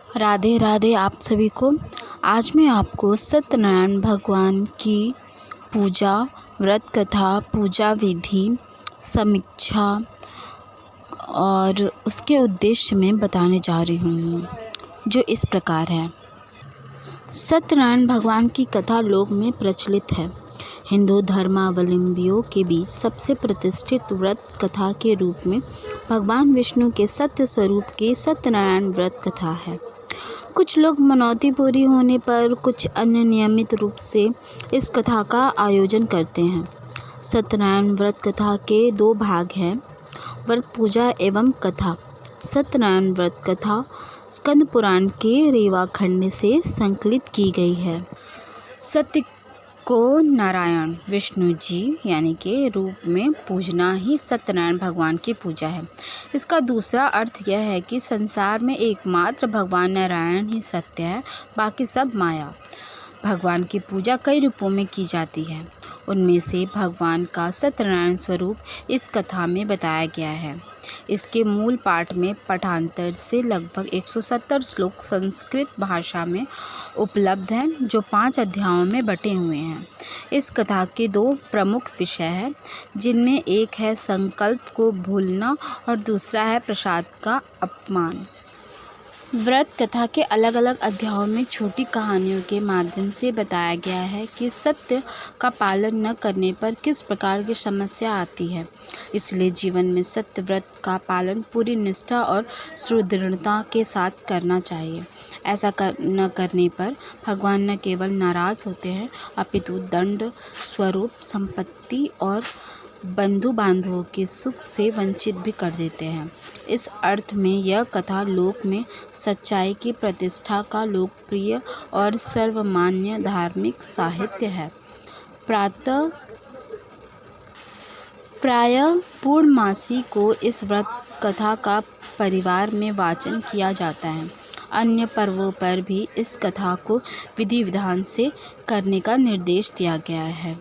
राधे राधे आप सभी को। आज मैं आपको सत्यनारायण भगवान की पूजा, व्रत कथा, पूजा विधि, समीक्षा और उसके उद्देश्य में बताने जा रही हूँ, जो इस प्रकार है। सत्यनारायण भगवान की कथा लोक में प्रचलित है। हिंदू धर्मावलंबियों के बीच सबसे प्रतिष्ठित व्रत कथा के रूप में भगवान विष्णु के सत्य स्वरूप की सत्यनारायण व्रत कथा है। कुछ लोग मनौती पूरी होने पर, कुछ अन्य नियमित रूप से इस कथा का आयोजन करते हैं। सत्यनारायण व्रत कथा के दो भाग हैं, व्रत पूजा एवं कथा। सत्यनारायण व्रत कथा स्कंद पुराण के रेवा खंड से संकलित की गई है। सत्य को नारायण विष्णु जी यानी के रूप में पूजना ही सत्यनारायण भगवान की पूजा है। इसका दूसरा अर्थ यह है कि संसार में एकमात्र भगवान नारायण ही सत्य है, बाकी सब माया। भगवान की पूजा कई रूपों में की जाती है, उनमें से भगवान का सत्यनारायण स्वरूप इस कथा में बताया गया है। इसके मूल पाठ में पाठांतर से लगभग 170 श्लोक संस्कृत भाषा में उपलब्ध हैं, जो 5 अध्यायों में बटे हुए हैं। इस कथा के 2 प्रमुख विषय हैं, जिनमें एक है संकल्प को भूलना और दूसरा है प्रसाद का अपमान। व्रत कथा के अलग अलग अध्यायों में छोटी कहानियों के माध्यम से बताया गया है कि सत्य का पालन न करने पर किस प्रकार की समस्या आती है। इसलिए जीवन में सत्य व्रत का पालन पूरी निष्ठा और सुदृढ़ता के साथ करना चाहिए। ऐसा न करने पर भगवान न केवल नाराज़ होते हैं, अपितु दंड स्वरूप संपत्ति और बंधु बांधवों के सुख से वंचित भी कर देते हैं। इस अर्थ में यह कथा लोक में सच्चाई की प्रतिष्ठा का लोकप्रिय और सर्वमान्य धार्मिक साहित्य है। प्रायः पूर्णमासी को इस व्रत कथा का परिवार में वाचन किया जाता है। अन्य पर्वों पर भी इस कथा को विधि विधान से करने का निर्देश दिया गया है।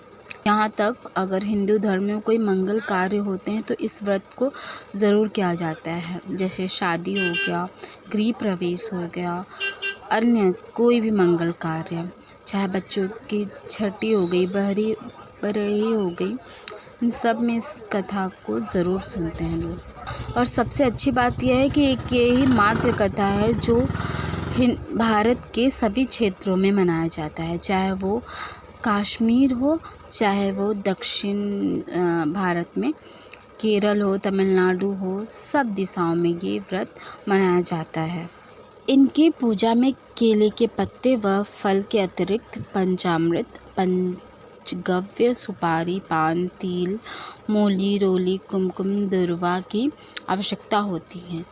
यहाँ तक अगर हिंदू धर्म में कोई मंगल कार्य होते हैं तो इस व्रत को ज़रूर किया जाता है, जैसे शादी हो गया, गृह प्रवेश हो गया, अन्य कोई भी मंगल कार्य, चाहे बच्चों की छठी हो गई, बरही हो गई, इन सब में इस कथा को ज़रूर सुनते हैं लोग। और सबसे अच्छी बात यह है कि एक यही मात्र कथा है जो भारत के सभी क्षेत्रों में मनाया जाता है, चाहे वो कश्मीर हो, चाहे वो दक्षिण भारत में केरल हो, तमिलनाडु हो, सब दिशाओं में ये व्रत मनाया जाता है। इनकी पूजा में केले के पत्ते व फल के अतिरिक्त पंचामृत, पंचगव्य, सुपारी, पान, तिल, मूली, रोली, कुमकुम, दुर्वा की आवश्यकता होती है,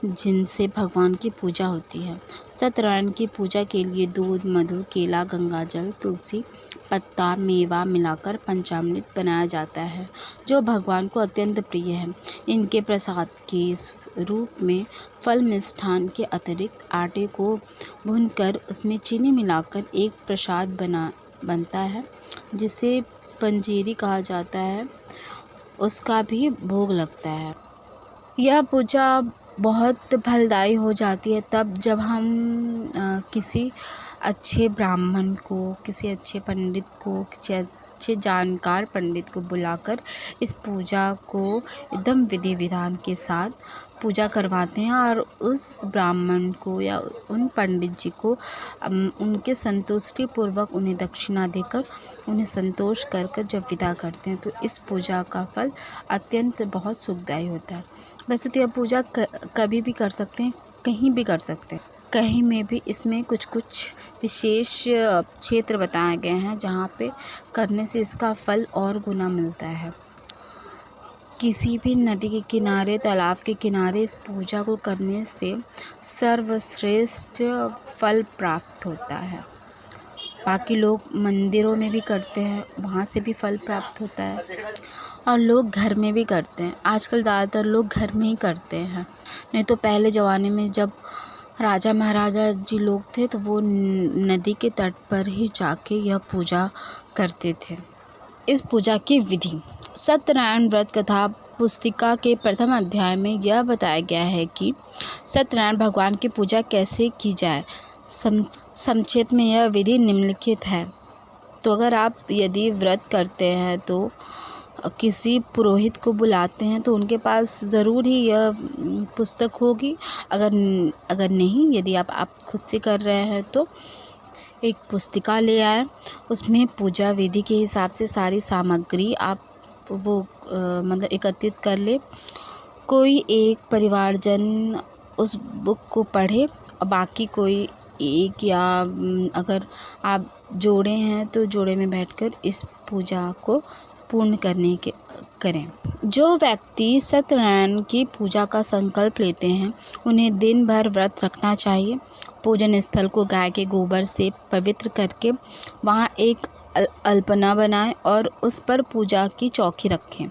जिनसे भगवान की पूजा होती है। सत्यनारायण की पूजा के लिए दूध, मधु, केला, गंगाजल, तुलसी पत्ता, मेवा मिलाकर पंचामृत बनाया जाता है, जो भगवान को अत्यंत प्रिय है। इनके प्रसाद के रूप में फल मिष्ठान के अतिरिक्त आटे को भूनकर उसमें चीनी मिलाकर एक प्रसाद बनता है, जिसे पंजीरी कहा जाता है, उसका भी भोग लगता है। यह पूजा बहुत फलदायी हो जाती है तब जब हम किसी अच्छे ब्राह्मण को, किसी अच्छे पंडित को, किसी अच्छे जानकार पंडित को बुलाकर इस पूजा को एकदम विधि विधान के साथ पूजा करवाते हैं और उस ब्राह्मण को या उन पंडित जी को उनके संतुष्टि पूर्वक उन्हें दक्षिणा देकर उन्हें संतोष कर जब विदा करते हैं, तो इस पूजा का फल अत्यंत बहुत सुखदायी होता है। वैसे तो यह पूजा कभी भी कर सकते हैं, कहीं भी कर सकते हैं, कहीं में भी। इसमें कुछ विशेष क्षेत्र बताए गए हैं जहाँ पे करने से इसका फल और गुना मिलता है। किसी भी नदी के किनारे, तालाब के किनारे इस पूजा को करने से सर्वश्रेष्ठ फल प्राप्त होता है। बाकी लोग मंदिरों में भी करते हैं, वहाँ से भी फल प्राप्त होता है, और लोग घर में भी करते हैं। आजकल ज़्यादातर लोग घर में ही करते हैं, नहीं तो पहले ज़माने में जब राजा महाराजा जी लोग थे तो वो नदी के तट पर ही जाके यह पूजा करते थे। इस पूजा की विधि। सत्यनारायण व्रत कथा पुस्तिका के प्रथम अध्याय में यह बताया गया है कि सत्यनारायण भगवान की पूजा कैसे की जाए। संक्षेप में यह विधि निम्नलिखित है। तो अगर आप यदि व्रत करते हैं तो किसी पुरोहित को बुलाते हैं तो उनके पास ज़रूर ही यह पुस्तक होगी। अगर नहीं, यदि आप खुद से कर रहे हैं तो एक पुस्तिका ले आएँ। उसमें पूजा विधि के हिसाब से सारी सामग्री आप मतलब एकत्रित कर ले। कोई एक परिवारजन उस बुक को पढ़े और बाकी कोई एक, या अगर आप जोड़े हैं तो जोड़े में बैठकर इस पूजा को पूर्ण करें। जो व्यक्ति सत्यनारायण की पूजा का संकल्प लेते हैं उन्हें दिन भर व्रत रखना चाहिए। पूजन स्थल को गाय के गोबर से पवित्र करके वहाँ एक अल्पना बनाएं और उस पर पूजा की चौकी रखें।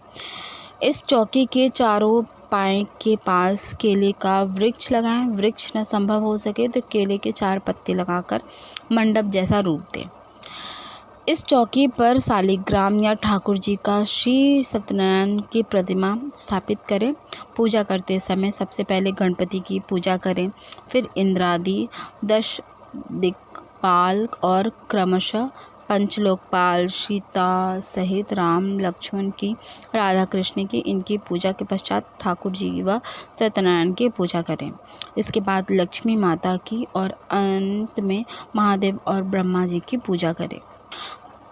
इस चौकी के चारों पाए के पास केले का वृक्ष लगाएं। वृक्ष न संभव हो सके तो केले के 4 पत्ते लगाकर मंडप जैसा रूप दें। इस चौकी पर शालिग्राम या ठाकुर जी का श्री सत्यनारायण की प्रतिमा स्थापित करें। पूजा करते समय सबसे पहले गणपति की पूजा करें, फिर इंद्रादि 10 दिक्पाल और क्रमशः पंचलोकपाल, सीता सहित राम लक्ष्मण की, राधा कृष्ण की, इनकी पूजा के पश्चात ठाकुर जी व सत्यनारायण की पूजा करें। इसके बाद लक्ष्मी माता की और अंत में महादेव और ब्रह्मा जी की पूजा करें।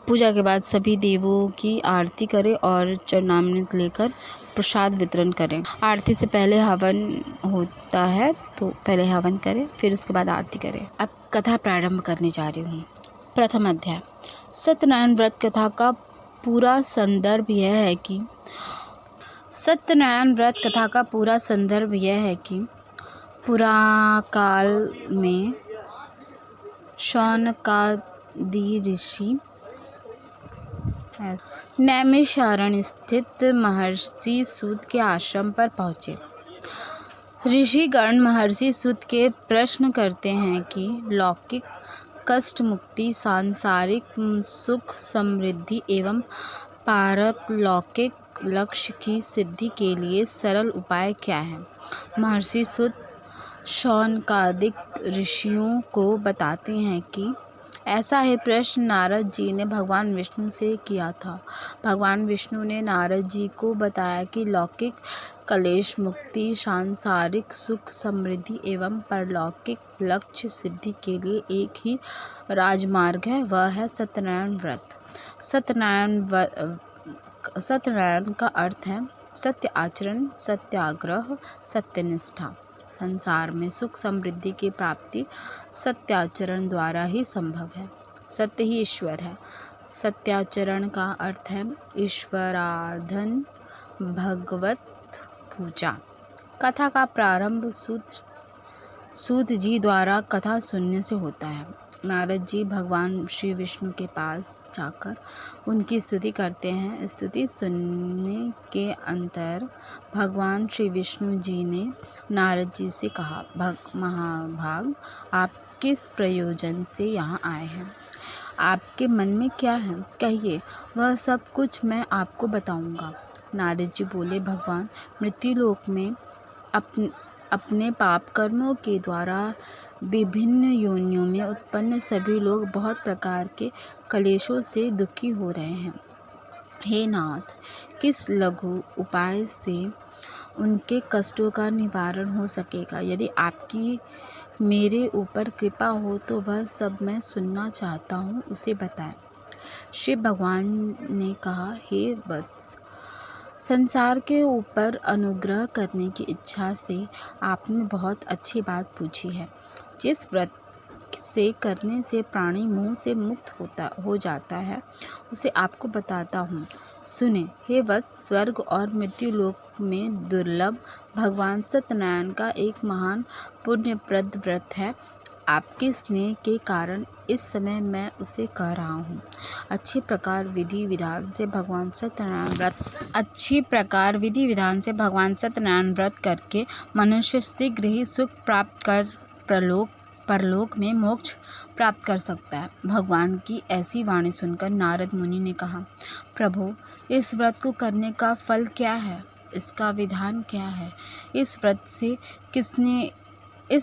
पूजा के बाद सभी देवों की आरती करें और चरणामृत लेकर प्रसाद वितरण करें। आरती से पहले हवन होता है तो पहले हवन करें, फिर उसके बाद आरती करें। अब कथा प्रारंभ करने जा रही हूँ। प्रथम अध्याय। सत्यनारायण व्रत कथा का पूरा संदर्भ यह है कि पुराकाल में शौनकादि ऋषि नैमिषारण्य स्थित महर्षि सूत के आश्रम पर पहुँचे। ऋषिगण महर्षि सूत के प्रश्न करते हैं कि लौकिक कष्ट मुक्ति, सांसारिक सुख समृद्धि एवं पारलौकिक लक्ष्य की सिद्धि के लिए सरल उपाय क्या है। महर्षि सूत शौनकादिक ऋषियों को बताते हैं कि ऐसा ही प्रश्न नारद जी ने भगवान विष्णु से किया था। भगवान विष्णु ने नारद जी को बताया कि लौकिक कलेश मुक्ति, सांसारिक सुख समृद्धि एवं परलौकिक लक्ष्य सिद्धि के लिए एक ही राजमार्ग है, वह है सत्यनारायण व्रत। सत्यनारायण का अर्थ है सत्य आचरण, सत्याग्रह, सत्यनिष्ठा। संसार में सुख समृद्धि की प्राप्ति सत्याचरण द्वारा ही संभव है। सत्य ही ईश्वर है। सत्याचरण का अर्थ है ईश्वराधन, भगवत पूजा। कथा का प्रारंभ सूत जी द्वारा कथा सुनने से होता है। नारद जी भगवान श्री विष्णु के पास जाकर उनकी स्तुति करते हैं। स्तुति सुनने के अंतर भगवान श्री विष्णु जी ने नारद जी से कहा, महाभाग, आप किस प्रयोजन से यहाँ आए हैं? आपके मन में क्या है? कहिए, वह सब कुछ मैं आपको बताऊंगा। नारद जी बोले, भगवान, मृत्युलोक में अपने पाप कर्मों के द्वारा विभिन्न योनियों में उत्पन्न सभी लोग बहुत प्रकार के कलेशों से दुखी हो रहे हैं। हे नाथ, किस लघु उपाय से उनके कष्टों का निवारण हो सकेगा? यदि आपकी मेरे ऊपर कृपा हो तो वह सब मैं सुनना चाहता हूँ, उसे बताएं। शिव भगवान ने कहा, हे वत्स, संसार के ऊपर अनुग्रह करने की इच्छा से आपने बहुत अच्छी बात पूछी है। जिस व्रत से करने से प्राणी मोह से मुक्त हो जाता है, उसे आपको बताता हूँ, सुने। हे वत्स, स्वर्ग और मृत्युलोक में दुर्लभ भगवान सत्यनारायण का एक महान पुण्यप्रद व्रत है। आपके स्नेह के कारण इस समय मैं उसे कह रहा हूँ। अच्छी प्रकार विधि विधान से भगवान सत्यनारायण व्रत करके मनुष्य शीघ्र ही सुख प्राप्त कर परलोक में मोक्ष प्राप्त कर सकता है। भगवान की ऐसी वाणी सुनकर नारद मुनि ने कहा, प्रभु, इस व्रत को करने का फल क्या है? इसका विधान क्या है? इस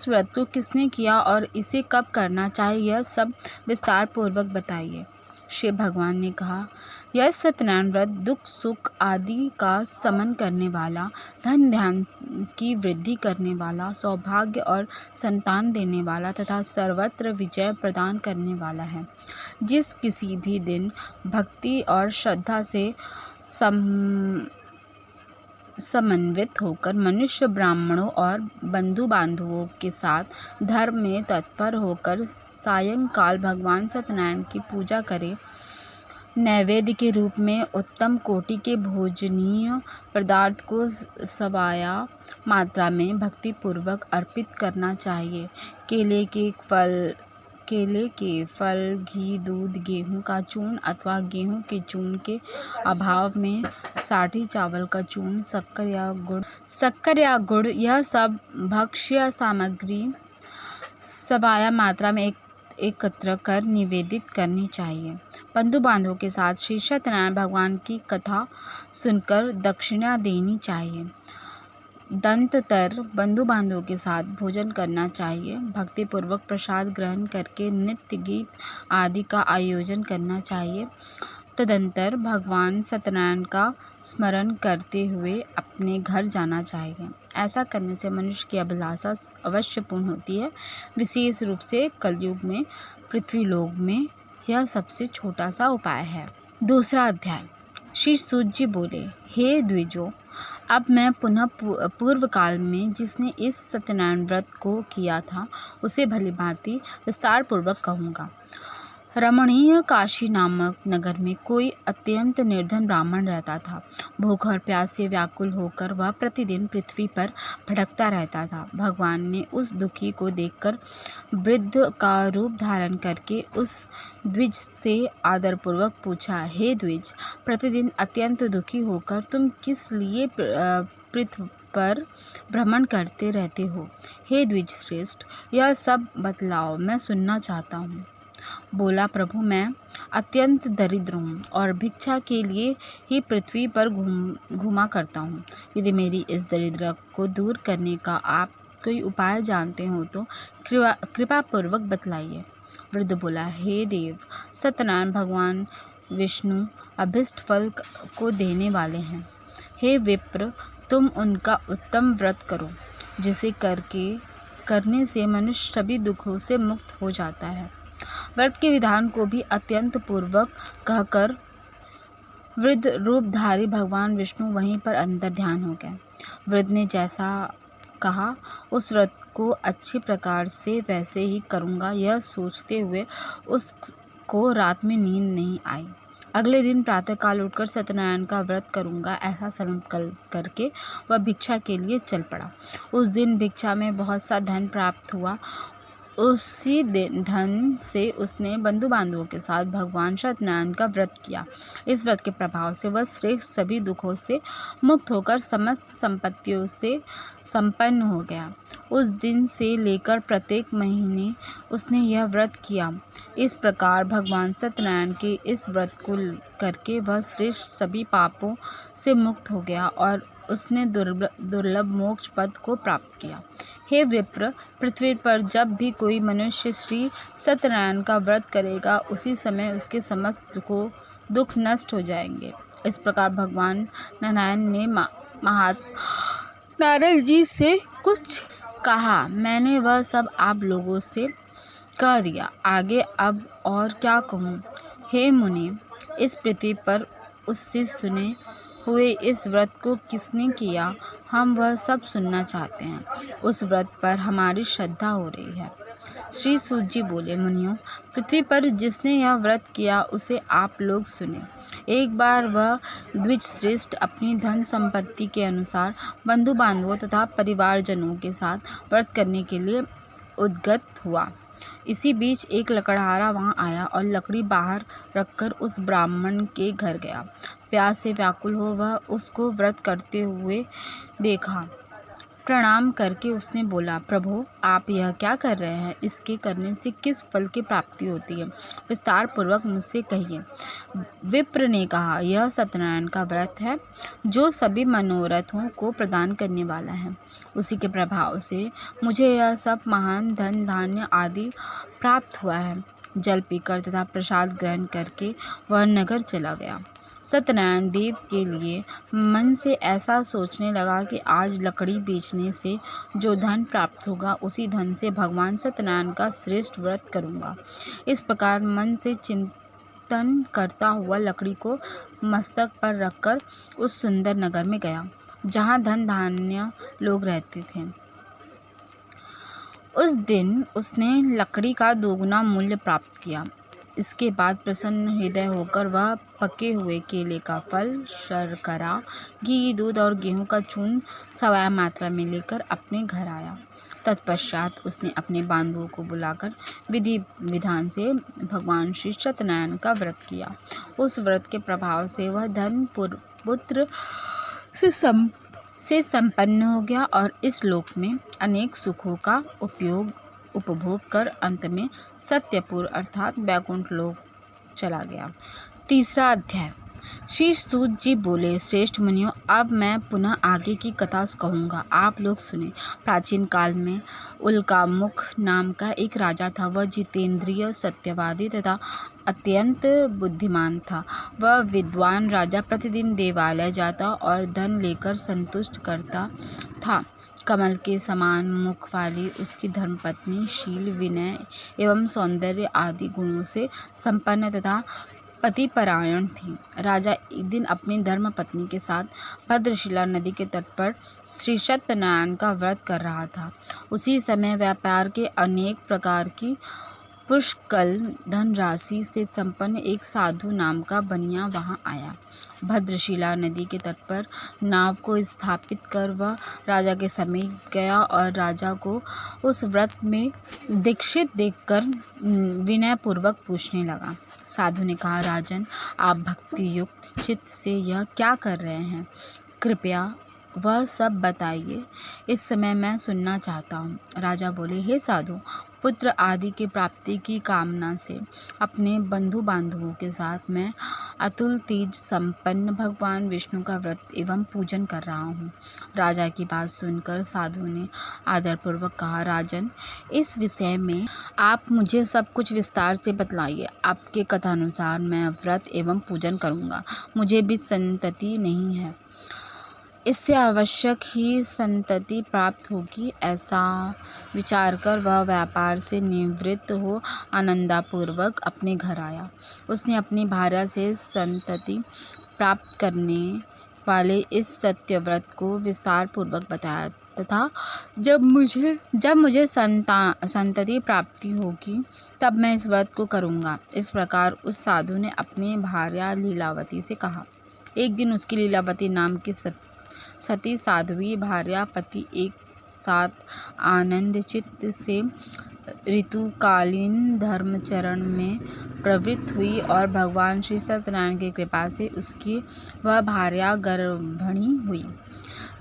व्रत को किसने किया और इसे कब करना चाहिए, यह सब विस्तार पूर्वक बताइए। शिव भगवान ने कहा, यह सत्यनारायण व्रत दुख सुख आदि का शमन करने वाला, धन धान्य की वृद्धि करने वाला, सौभाग्य और संतान देने वाला तथा सर्वत्र विजय प्रदान करने वाला है। जिस किसी भी दिन भक्ति और श्रद्धा से समन्वित होकर मनुष्य ब्राह्मणों और बंधु बांधवों के साथ धर्म में तत्पर होकर सायंकाल भगवान सत्यनारायण की पूजा करे, नैवेद्य के रूप में उत्तम कोटि के भोजनीय पदार्थ को सवाया मात्रा में भक्तिपूर्वक अर्पित करना चाहिए। केले के फल, घी, दूध, गेहूं का चूर्ण अथवा गेहूं के चूर्ण के अभाव में साठी चावल का चूर्ण, शक्कर या गुड़ यह सब भक्ष्य सामग्री सवाया मात्रा में एकत्र कर निवेदित करनी चाहिए। बंधु बांधवों के साथ श्री सत्यनारायण भगवान की कथा सुनकर दक्षिणा देनी चाहिए। दंततर बंधु बांधवों के साथ भोजन करना चाहिए। भक्तिपूर्वक प्रसाद ग्रहण करके नित्य गीत आदि का आयोजन करना चाहिए। तदंतर भगवान सत्यनारायण का स्मरण करते हुए अपने घर जाना चाहिए। ऐसा करने से मनुष्य की अभिलाषा अवश्य पूर्ण होती है। विशेष रूप से कलयुग में पृथ्वीलोक में यह सबसे छोटा सा उपाय है। दूसरा अध्याय। श्री सूत जी बोले, हे द्विजों, अब मैं पुनः पूर्व काल में जिसने इस सत्यनारायण व्रत को किया था उसे भली भांति विस्तार पूर्वक कहूँगा। रमणीय काशी नामक नगर में कोई अत्यंत निर्धन ब्राह्मण रहता था। भूख और प्यास से व्याकुल होकर वह प्रतिदिन पृथ्वी पर भटकता रहता था। भगवान ने उस दुखी को देखकर वृद्ध का रूप धारण करके उस द्विज से आदरपूर्वक पूछा, हे द्विज, प्रतिदिन अत्यंत दुखी होकर तुम किस लिए पृथ्वी पर भ्रमण करते रहते हो? हे द्विज श्रेष्ठ, यह सब बतलाओ, मैं सुनना चाहता हूँ। बोला, प्रभु, मैं अत्यंत दरिद्र हूँ और भिक्षा के लिए ही पृथ्वी पर घूमा करता हूँ। यदि मेरी इस दरिद्र को दूर करने का आप कोई उपाय जानते हो तो कृपा पूर्वक बतलाइए। वृद्ध बोला, हे देव, सत्यनारायण भगवान विष्णु अभिष्ट फल को देने वाले हैं। हे विप्र, तुम उनका उत्तम व्रत करो, जिसे करने से मनुष्य सभी दुखों से मुक्त हो जाता है। व्रत के विधान को भी अत्यंत पूर्वक कहकर वृद्ध रूपधारी भगवान विष्णु वहीं पर अंतर ध्यान हो गए। वृद्ध ने जैसा कहा उस व्रत को अच्छी प्रकार से वैसे ही करूँगा, यह सोचते हुए उसको रात में नींद नहीं आई। अगले दिन प्रातःकाल उठकर सत्यनारायण का व्रत करूँगा ऐसा संकल्प करके वह भिक्षा के लिए चल पड़ा। उस दिन भिक्षा में बहुत सा धन प्राप्त हुआ। उसी धन से उसने बंधु बांधवों के साथ भगवान सत्यनारायण का व्रत किया। इस व्रत के प्रभाव से वह श्रेष्ठ सभी दुखों से मुक्त होकर समस्त संपत्तियों से संपन्न हो गया। उस दिन से लेकर प्रत्येक महीने उसने यह व्रत किया। इस प्रकार भगवान सत्यनारायण के इस व्रत को करके वह श्रेष्ठ सभी पापों से मुक्त हो गया और उसने दुर्लभ मोक्ष पद को प्राप्त किया। हे विप्र, पृथ्वी पर जब भी कोई मनुष्य श्री सत्यनारायण का व्रत करेगा उसी समय उसके समस्त दुख नष्ट हो जाएंगे। इस प्रकार भगवान नारायण ने महात्मा नारद जी से कुछ कहा। मैंने वह सब आप लोगों से कह दिया, आगे अब और क्या कहूँ। हे मुनि, इस पृथ्वी पर उससे सुने हुए इस व्रत को किसने किया, हम वह सब सुनना चाहते हैं। उस व्रत पर हमारी श्रद्धा हो रही है। श्री सूत जी बोले, मुनियों, पृथ्वी पर जिसने यह व्रत किया उसे आप लोग सुने। एक बार वह द्विज श्रेष्ठ अपनी धन संपत्ति के अनुसार बंधु बांधवों तथा परिवारजनों के साथ व्रत करने के लिए उद्गत हुआ। इसी बीच एक लकड़हारा वहाँ आया और लकड़ी बाहर रखकर उस ब्राह्मण के घर गया। प्यास से व्याकुल हो वह उसको व्रत करते हुए देखा प्रणाम करके उसने बोला, प्रभु आप यह क्या कर रहे हैं? इसके करने से किस फल की प्राप्ति होती है? विस्तार पूर्वक मुझसे कहिए। विप्र ने कहा, यह सत्यनारायण का व्रत है जो सभी मनोरथों को प्रदान करने वाला है। उसी के प्रभाव से मुझे यह सब महान धन धान्य आदि प्राप्त हुआ है। जल पीकर तथा प्रसाद ग्रहण करके वह नगर चला गया। सत्यनारायण देव के लिए मन से ऐसा सोचने लगा कि आज लकड़ी बेचने से जो धन प्राप्त होगा उसी धन से भगवान सत्यनारायण का श्रेष्ठ व्रत करूँगा। इस प्रकार मन से चिंतन करता हुआ लकड़ी को मस्तक पर रखकर उस सुंदर नगर में गया जहाँ धन धान्य लोग रहते थे। उस दिन उसने लकड़ी का दोगुना मूल्य प्राप्त किया। इसके बाद प्रसन्न हृदय होकर वह पके हुए केले का फल, शर्करा, घी, दूध और गेहूं का चूर्ण सवाया मात्रा में लेकर अपने घर आया। तत्पश्चात उसने अपने बांधुओं को बुलाकर विधि विधान से भगवान श्री सत्यनारायण का व्रत किया। उस व्रत के प्रभाव से वह धन पुत्र से संपन्न हो गया और इस लोक में अनेक सुखों का उपभोग कर अंत में सत्यपुर अर्थात वैकुंठ लोक चला गया। तीसरा अध्याय। श्री सूत जी बोले, श्रेष्ठ मुनियों, अब मैं पुनः आगे की कथा कहूँगा, आप लोग सुने। प्राचीन काल में उल्कामुख नाम का एक राजा था। वह जितेंद्रिय, सत्यवादी तथा अत्यंत बुद्धिमान था। वह विद्वान राजा प्रतिदिन देवालय जाता और धन लेकर संतुष्ट करता था। कमल के समान मुख वाली उसकी धर्मपत्नी शील, विनय एवं सौंदर्य आदि गुणों से संपन्न तथा पतिपरायण थी। राजा एक दिन अपनी धर्मपत्नी के साथ भद्रशिला नदी के तट पर श्री सत्यनारायण का व्रत कर रहा था। उसी समय व्यापार के अनेक प्रकार की पुष्कल धनराशि से संपन्न एक साधु नाम का बनिया वहां आया। भद्रशिला नदी के तट पर नाव को स्थापित कर वह राजा के समीप गया और राजा को उस व्रत में दीक्षित देखकर विनयपूर्वक पूछने लगा। साधु ने कहा, राजन, आप भक्ति युक्त चित्त से यह क्या कर रहे हैं? कृपया वह सब बताइए, इस समय मैं सुनना चाहता हूँ। राजा बोले, हे साधु, पुत्र आदि की प्राप्ति की कामना से अपने बंधु बांधवों के साथ मैं अतुल तेज संपन्न भगवान विष्णु का व्रत एवं पूजन कर रहा हूँ। राजा की बात सुनकर साधु ने आदरपूर्वक कहा, राजन, इस विषय में आप मुझे सब कुछ विस्तार से बतलाइए। आपके कथानुसार मैं व्रत एवं पूजन करूँगा। मुझे भी संतति नहीं है, इससे आवश्यक ही संतति प्राप्त होगी। ऐसा विचार कर वह व्यापार से निवृत्त हो आनंदपूर्वक अपने घर आया। उसने अपनी भार्या से संतति प्राप्त करने वाले इस सत्यव्रत को विस्तार पूर्वक बताया तथा जब मुझे संतति प्राप्ति होगी तब मैं इस व्रत को करूँगा। इस प्रकार उस साधु ने अपनी भार्या लीलावती से कहा। एक दिन उसकी लीलावती नाम की सती साध्वी भार्या पति एक साथ आनंद चित्त से ऋतुकालीन धर्मचरण में प्रवृत्त हुई और भगवान श्री सत्यनारायण की कृपा से उसकी वह भार्या गर्भिणी हुई।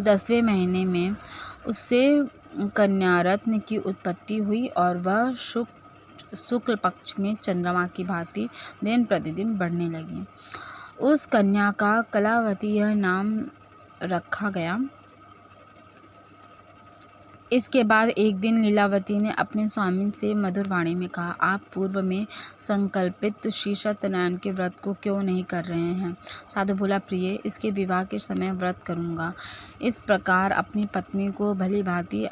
10वें महीने में उससे कन्यारत्न की उत्पत्ति हुई और वह शुक्ल पक्ष में चंद्रमा की भांति दिन प्रतिदिन बढ़ने लगी। उस कन्या का कलावती यह नाम रखा गया। इसके बाद एक दिन लीलावती ने अपने स्वामी से मधुर वाणी में कहा, आप पूर्व में संकल्पित श्री सत्यनारायण के व्रत को क्यों नहीं कर रहे हैं? साधु बोला, प्रिय, इसके विवाह के समय व्रत करूँगा। इस प्रकार अपनी पत्नी को भली भांति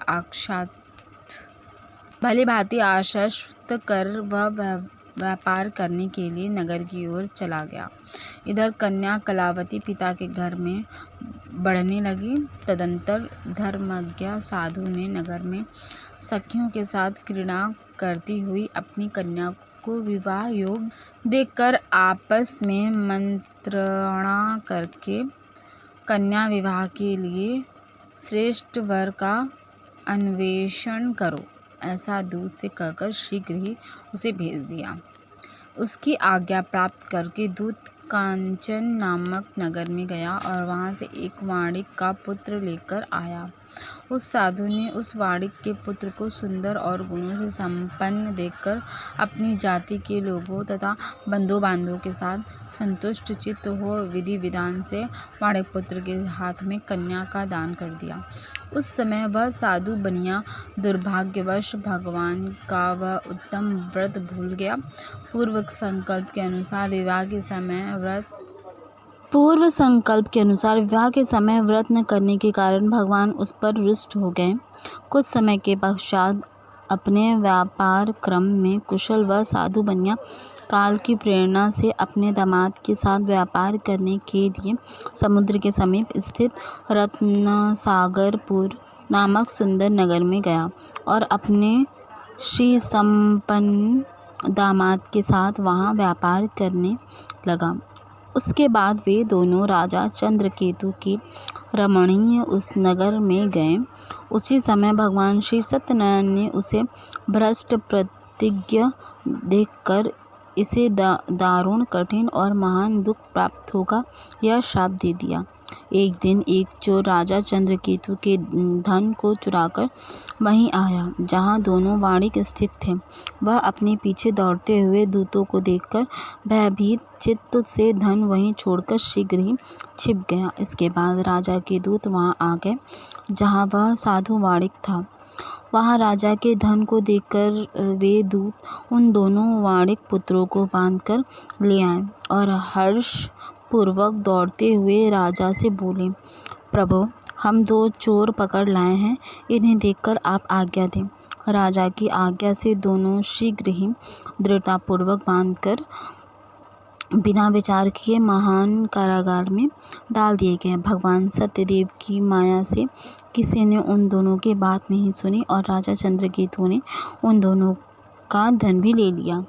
आश्वस्त कर वह व्यापार करने के लिए नगर की ओर चला गया। इधर कन्या कलावती पिता के घर में बढ़ने लगी। तदंतर धर्मज्ञ साधु ने नगर में सखियों के साथ क्रीड़ा करती हुई अपनी कन्या को विवाह योग्य देखकर आपस में मंत्रणा करके कन्या विवाह के लिए श्रेष्ठ वर का अन्वेषण करो, ऐसा दूत से कहकर शीघ्र ही उसे भेज दिया। उसकी आज्ञा प्राप्त करके दूत कांचन नामक नगर में गया और वहां से एक वाणिक का पुत्र लेकर आया। उस साधु ने उस वाणिक के पुत्र को सुंदर और गुणों से संपन्न देखकर अपनी जाति के लोगों तथा बंधु बांधवों के साथ संतुष्ट चित्त हो विधि विधान से वाणिक पुत्र के हाथ में कन्या का दान कर दिया। उस समय वह साधु बनिया दुर्भाग्यवश भगवान का वह उत्तम व्रत भूल गया। पूर्व संकल्प के अनुसार विवाह के समय व्रत न करने के कारण भगवान उस पर रुष्ट हो गए। कुछ समय के पश्चात अपने व्यापार क्रम में कुशल व साधु बनिया काल की प्रेरणा से अपने दामाद के साथ व्यापार करने के लिए समुद्र के समीप स्थित रत्नसागरपुर नामक सुंदर नगर में गया और अपने श्री संपन्न दामाद के साथ वहां व्यापार करने लगा। उसके बाद वे दोनों राजा चंद्रकेतु के रमणीय उस नगर में गए। उसी समय भगवान श्री सत्यनारायण ने उसे भ्रष्ट प्रतिज्ञ देखकर इसे दारुण कठिन और महान दुख प्राप्त होगा यह श्राप दे दिया। एक दिन एक चोर राजा चंद्रकेतु के धन को चुराकर वहीं आया जहां दोनों वाणिक स्थित थे। वह अपने पीछे दौड़ते हुए दूतों को देखकर भयभीत चित्त से धन वहीं छोड़कर शीघ्र ही छिप गया। इसके बाद राजा के दूत वहां आ गए जहां वह साधु वाणिक था। वहां राजा के धन को देखकर वे दूत उन दोनों वाणिक पुत्रों को बांधकर ले आए और हर्ष पूर्वक दौड़ते हुए राजा से बोले, प्रभु, हम 2 चोर पकड़ लाए हैं, इन्हें देखकर आप आज्ञा दें। राजा की आज्ञा से दोनों शीघ्र ही दृढ़तापूर्वक बांधकर बिना विचार किए महान कारागार में डाल दिए गए। भगवान सत्यदेव की माया से किसी ने उन दोनों की बात नहीं सुनी और राजा चंद्रकेतु ने उन दोनों का धन भी ले लिया।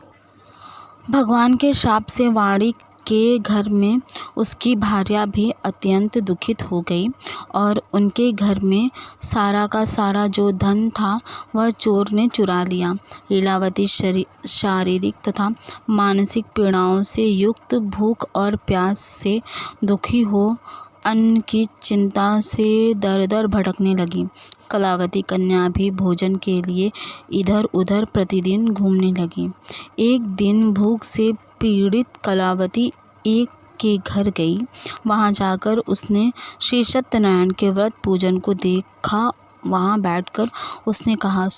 भगवान के शाप से वाणिक के घर में उसकी भार्या भी अत्यंत दुखित हो गई और उनके घर में सारा का सारा जो धन था वह चोर ने चुरा लिया। लीलावती शारीरिक तथा मानसिक पीड़ाओं से युक्त, भूख और प्यास से दुखी हो अन्न की चिंता से दर दर भटकने लगी। कलावती कन्या भी भोजन के लिए इधर उधर प्रतिदिन घूमने लगी। एक दिन भूख से पीड़ित कलावती एक के घर गई। वहां जाकर उसने श्री सत्यनारायण के व्रत पूजन को देखा। वहां बैठकर उसने कथा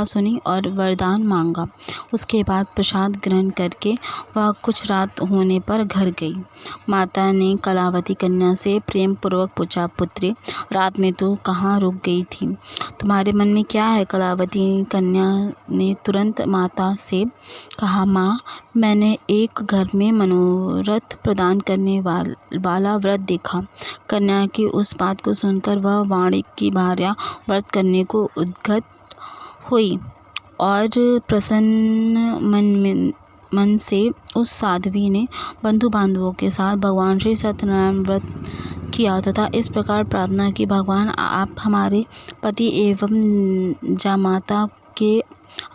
सुनी और वरदान मांगा। उसके बाद प्रसाद ग्रहण करके वह कुछ रात होने पर घर गई। माता ने कलावती कन्या से प्रेम पूर्वक पूछा, पुत्री, रात में तू कहाँ रुक गई थी? तुम्हारे मन में क्या है? कलावती कन्या ने तुरंत माता से कहा, माँ, मैंने एक घर में मनोरथ प्रदान करने वाला व्रत देखा। कन्या की उस बात को सुनकर वह वाणिक की भार्या व्रत करने को उद्यत हुई और प्रसन्न मन से उस साध्वी ने बंधु बांधवों के साथ भगवान श्री सत्यनारायण व्रत किया तथा इस प्रकार प्रार्थना की, भगवान, आप हमारे पति एवं जामाता के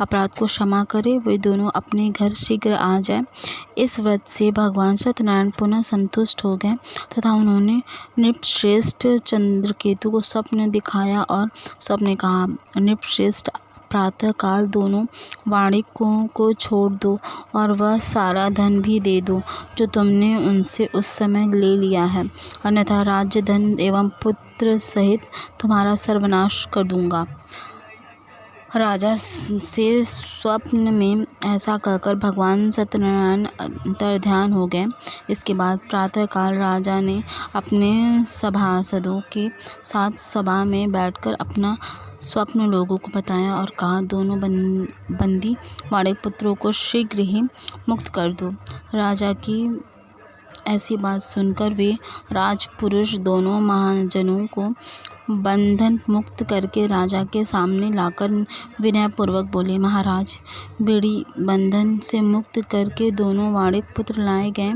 अपराध को क्षमा करें, वे दोनों अपने घर शीघ्र आ जाएं। इस व्रत से भगवान सत्यनारायण पुनः संतुष्ट हो गए तथा उन्होंने नृपश्रेष्ठ चंद्रकेतु को स्वप्न दिखाया और स्वप्न कहा, नृपश्रेष्ठ, प्रातःकाल दोनों वाणिकों को छोड़ दो और वह सारा धन भी दे दो जो तुमने उनसे उस समय ले लिया है, अन्यथा राज्य, धन एवं पुत्र सहित तुम्हारा सर्वनाश कर दूंगा। राजा से स्वप्न में ऐसा कहकर भगवान सत्यनारायण अंतर्ध्यान हो गए। इसके बाद प्रातःकाल राजा ने अपने सभासदों के साथ सभा में बैठकर अपना स्वप्न लोगों को बताया और कहा, दोनों बंदी वाणिक पुत्रों को शीघ्र ही मुक्त कर दो। राजा की ऐसी बात सुनकर वे राजपुरुष दोनों महाजनों को बंधन मुक्त करके राजा के सामने लाकर विनयपूर्वक बोले, महाराज, बेड़ी बंधन से मुक्त करके दोनों वाणिक पुत्र लाए गए।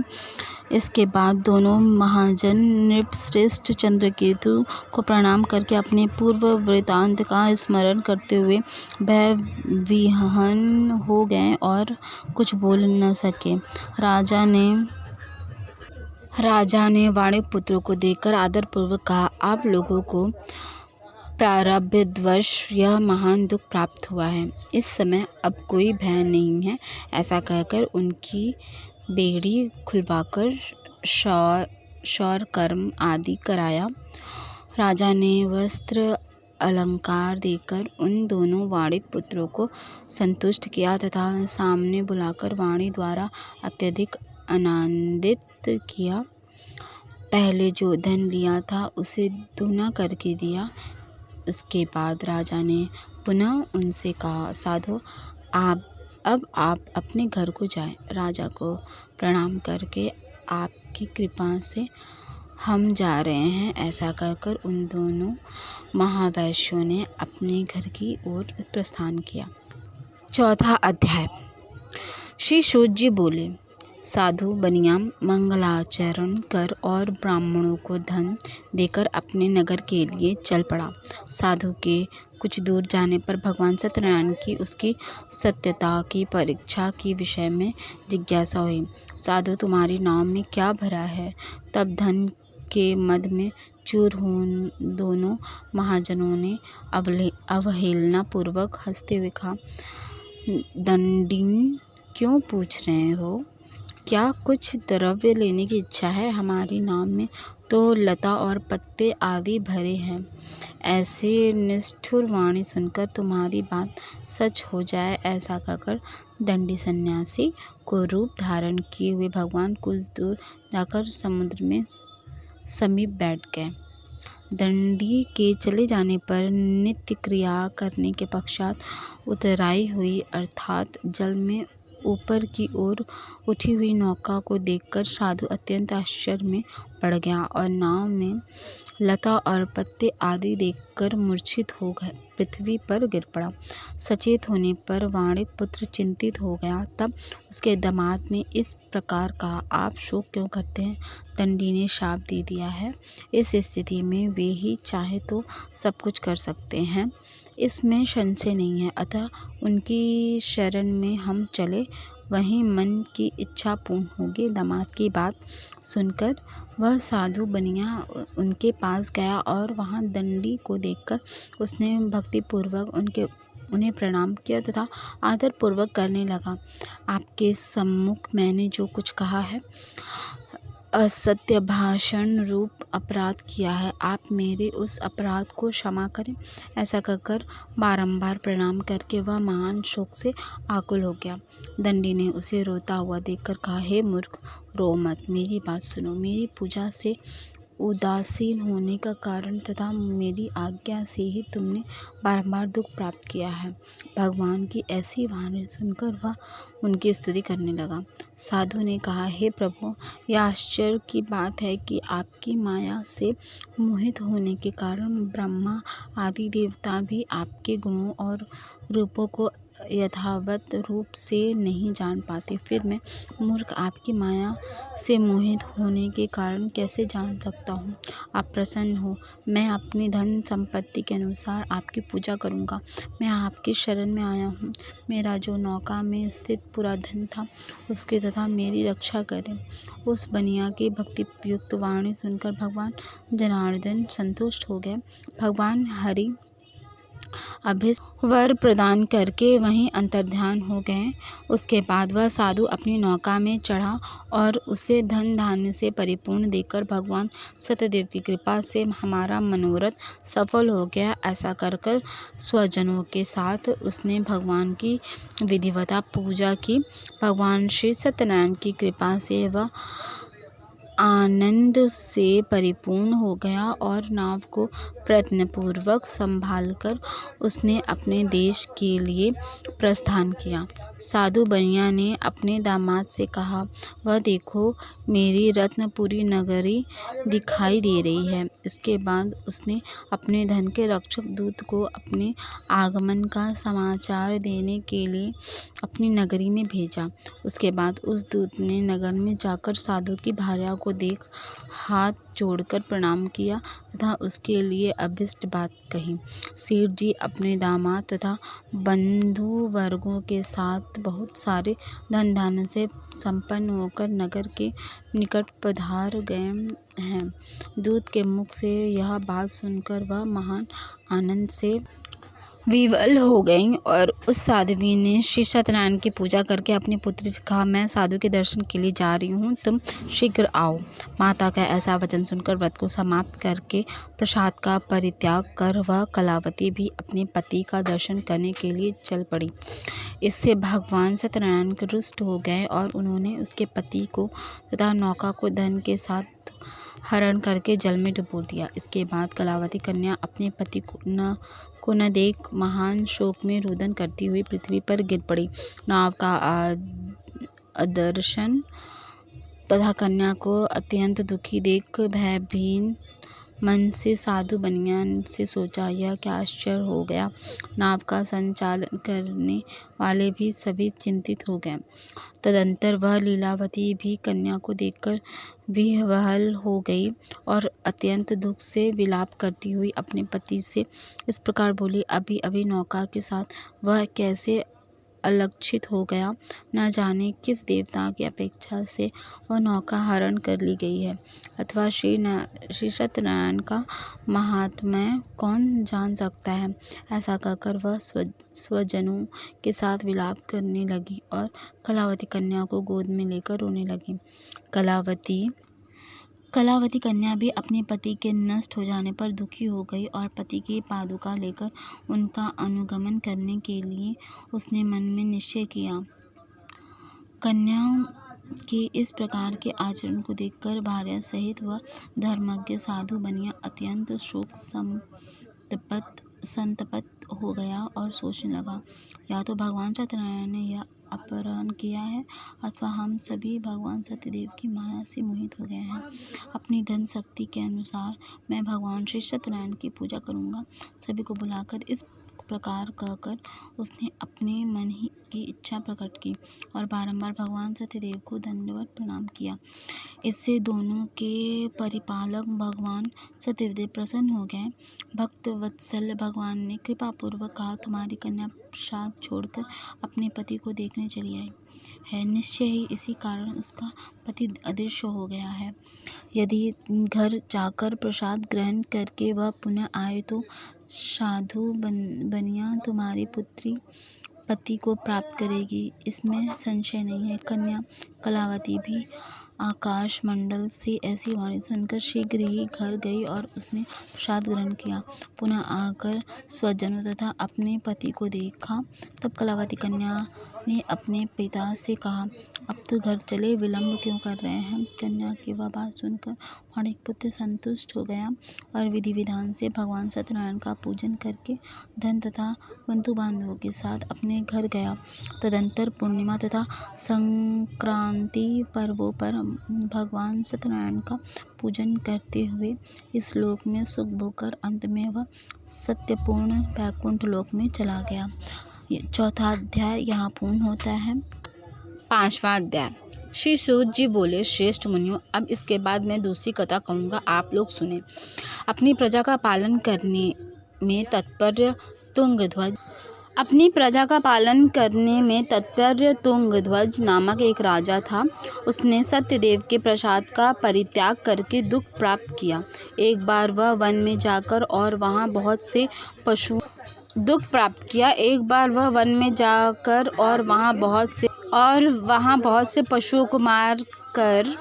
इसके बाद दोनों महाजन नृपश्रेष्ठ चंद्रकेतु को प्रणाम करके अपने पूर्व वृतांत का स्मरण करते हुए भय विह्वल हो गए और कुछ बोल न सके। राजा ने वाणिक पुत्रों को देखकर आदरपूर्वक कहा, आप लोगों को प्रारब्धवश यह महान दुख प्राप्त हुआ है। इस समय अब कोई भय नहीं है। ऐसा कहकर उनकी बेड़ी खुलवाकर शौर कर्म आदि कराया। राजा ने वस्त्र अलंकार देकर उन दोनों वाणिक पुत्रों को संतुष्ट किया तथा सामने बुलाकर वाणी द्वारा अत्यधिक आनंदित किया। पहले जो धन लिया था उसे दूना करके दिया। उसके बाद राजा ने पुनः उनसे कहा, साधु अब आप अपने घर को जाएं। राजा को प्रणाम करके, आपकी कृपा से हम जा रहे हैं, ऐसा कहकर उन दोनों महावैश्यों ने अपने घर की ओर प्रस्थान किया। चौथा अध्याय। श्री सूत जी बोले, साधु बनिया मंगलाचरण कर और ब्राह्मणों को धन देकर अपने नगर के लिए चल पड़ा। साधु के कुछ दूर जाने पर भगवान सत्यनारायण की उसकी सत्यता की परीक्षा के विषय में जिज्ञासा हुई। साधु, तुम्हारी नाव में क्या भरा है? तब धन के मद में चूर दोनों महाजनों ने अवहेलना पूर्वक हंसते हुए कहा, दंडिन क्यों पूछ रहे हो? क्या कुछ द्रव्य लेने की इच्छा है? हमारी नाव में तो लता और पत्ते आदि भरे हैं। ऐसे निष्ठुर वाणी सुनकर तुम्हारी बात सच हो जाए, ऐसा कहकर दंडी सन्यासी को रूप धारण किए हुए भगवान कुछ दूर जाकर समुद्र में समीप बैठ गए। दंडी के चले जाने पर नित्य क्रिया करने के पश्चात उतराई हुई अर्थात जल में ऊपर की ओर उठी हुई नौका को देखकर साधु अत्यंत आश्चर्य में पड़ गया और नाव में लता और पत्ते आदि देखकर मूर्छित हो गए, पृथ्वी पर गिर पड़ा। सचेत होने पर वाणिक पुत्र चिंतित हो गया। तब उसके दामाद ने इस प्रकार कहा, आप शोक क्यों करते हैं? दंडी ने शाप दे दिया है। इस स्थिति में वे ही चाहे तो सब कुछ कर सकते हैं, इसमें संशय नहीं है। अतः उनकी शरण में हम चले, वहीं मन की इच्छा पूर्ण होगी। दामाद की बात सुनकर वह साधु बनिया उनके पास गया और वहां दंडी को देखकर उसने भक्तिपूर्वक उन्हें प्रणाम किया तथा आदर पूर्वक करने लगा। आपके सम्मुख मैंने जो कुछ कहा है, असत्य भाषण रूप अपराध किया है, आप मेरे उस अपराध को क्षमा करें। ऐसा कहकर बारंबार प्रणाम करके वह महान शोक से आकुल हो गया। दंडी ने उसे रोता हुआ देखकर कहा, हे मूर्ख, रो मत, मेरी बात सुनो। मेरी पूजा से उदासीन होने का कारण तथा मेरी आज्ञा से ही तुमने बारंबार दुख प्राप्त किया है। भगवान की ऐसी वाणी सुनकर वह उनकी स्तुति करने लगा। साधु ने कहा, हे प्रभु, यह आश्चर्य की बात है कि आपकी माया से मोहित होने के कारण ब्रह्मा आदि देवता भी आपके गुणों और रूपों को यथावत रूप से नहीं जान पाते। फिर मैं मूर्ख आपकी माया से मोहित होने के कारण कैसे जान सकता हूँ? आप प्रसन्न हो, मैं अपनी धन संपत्ति के अनुसार आपकी पूजा करूँगा। मैं आपकी शरण में आया हूँ। मेरा जो नौका में स्थित पूरा धन था उसके तथा मेरी रक्षा करें। उस बनिया की भक्तियुक्त वाणी सुनकर भगवान जनार्दन संतुष्ट हो गए। भगवान हरि अभीष्ट वर प्रदान करके वहीं अंतर्ध्यान हो गए। उसके बाद वह साधु अपनी नौका में चढ़ा और उसे धन धान्य से परिपूर्ण देखकर भगवान सत्यदेव की कृपा से हमारा मनोरथ सफल हो गया, ऐसा कर स्वजनों के साथ उसने भगवान की विधिवता पूजा की। भगवान श्री सत्यनारायण की कृपा से वह आनंद से परिपूर्ण हो गया और नाव को प्रयत्नपूर्वक संभालकर उसने अपने देश के लिए प्रस्थान किया। साधु बनिया ने अपने दामाद से कहा, वह देखो, मेरी रत्नपुरी नगरी दिखाई दे रही है। इसके बाद उसने अपने धन के रक्षक दूत को अपने आगमन का समाचार देने के लिए अपनी नगरी में भेजा। उसके बाद उस दूत ने नगर में जाकर साधु की भार्या को देख हाथ जोड़कर प्रणाम किया तथा उसके लिए अभीष्ट बात कही। सेठ जी अपने दामाद तथा बंधु वर्गों के साथ बहुत सारे धन धान्य से संपन्न होकर नगर के निकट पधार गए हैं। दूत के मुख से यह बात सुनकर वह महान आनंद से विवल हो गई और उस साध्वी ने श्री सत्यनारायण की पूजा करके अपनी पुत्री से कहा, मैं साधु के दर्शन के लिए जा रही हूँ, तुम शीघ्र आओ। माता का ऐसा वचन सुनकर व्रत को समाप्त करके प्रसाद का परित्याग कर वह कलावती भी अपने पति का दर्शन करने के लिए चल पड़ी। इससे भगवान सत्यनारायण रुष्ट हो गए और उन्होंने उसके पति को तथा नौका को धन के साथ हरण करके जल में डुबो दिया। इसके बाद कलावती कन्या अपने पति को न देख महान शोक में रुदन करती हुई पृथ्वी पर गिर पड़ी। नाव का अदर्शन तथा कन्या को अत्यंत दुखी देख भयभीन मन से साधु बनिया से सोचा, यह क्या आश्चर्य हो गया। नाव का संचालन करने वाले भी सभी चिंतित हो गए। तदंतर वह लीलावती भी कन्या को देखकर विह्वल हो गई और अत्यंत दुख से विलाप करती हुई अपने पति से इस प्रकार बोली, अभी अभी नौका के साथ वह कैसे अलक्षित हो गया। न जाने किस देवता की अपेक्षा से वह नौका हरण कर ली गई है, अथवा श्री सत्यनारायण का महात्म्य कौन जान सकता है। ऐसा कहकर वह स्वजनों के साथ विलाप करने लगी और कलावती कन्या को गोद में लेकर रोने लगी। कलावती कन्या भी अपने पति के नष्ट हो जाने पर दुखी हो गई और पति की पादुका लेकर उनका अनुगमन करने के लिए उसने मन में निश्चय किया। कन्या के इस प्रकार के आचरण को देखकर भार्या सहित वह धर्मज्ञ साधु बनिया अत्यंत शोक संतप्त हो गया और सोचने लगा, या तो भगवान सत्यनारायण ने यह अपहरण किया है अथवा हम सभी भगवान सत्यदेव की माया से मोहित हो गए हैं। अपनी धन शक्ति के अनुसार मैं भगवान श्री सत्यनारायण की पूजा करूंगा। सभी को बुलाकर इस प्रकार कहकर उसने अपने मन ही की इच्छा प्रकट की और बारंबार भगवान सत्यदेव को दंडवत प्रणाम किया। इससे दोनों के परिपालक भगवान सत्यदेव प्रसन्न हो गए। भक्त वत्सल भगवान ने कृपा पूर्वक कहा, तुम्हारी कन्या प्रसाद छोड़कर अपने पति को देखने चली आई है। निश्चय ही इसी कारण उसका पति अदृश्य हो गया है। यदि घर जाकर प्रसाद ग्रहण करके वह पुनः आए तो साधु बनिया तुम्हारी पुत्री पति को प्राप्त करेगी, इसमें संशय नहीं है। कन्या कलावती भी आकाश मंडल से ऐसी वाणी सुनकर शीघ्र ही घर गई और उसने प्रसाद ग्रहण किया। पुनः आकर स्वजनों तथा अपने पति को देखा। तब कलावती कन्या ने अपने पिता से कहा, अब तो घर चले, विलंब क्यों कर रहे हैं। कन्या की वह बात सुनकर माणिक पुत्र संतुष्ट हो गया और विधि विधान से भगवान सत्यनारायण का पूजन करके धन तथा बंधु बांधवों के साथ अपने घर गया। तदंतर पूर्णिमा तथा संक्रांति पर्वों पर भगवान सत्यनारायण का पूजन करते हुए इस लोक में सुख भोगकर अंत में वह सत्यपूर्ण वैकुंठ लोक में चला गया। चौथा अध्याय यहाँ पूर्ण होता है। पांचवा अध्याय। श्री सूत जी बोले, श्रेष्ठ मुनियों, अब इसके बाद मैं दूसरी कथा कहूँगा, आप लोग सुने। अपनी प्रजा का पालन करने में तत्पर तुंगध्वज नामक एक राजा था। उसने सत्यदेव के प्रसाद का परित्याग करके दुख प्राप्त किया। एक बार वह वन में जाकर और वहाँ बहुत से पशुओं को मार कर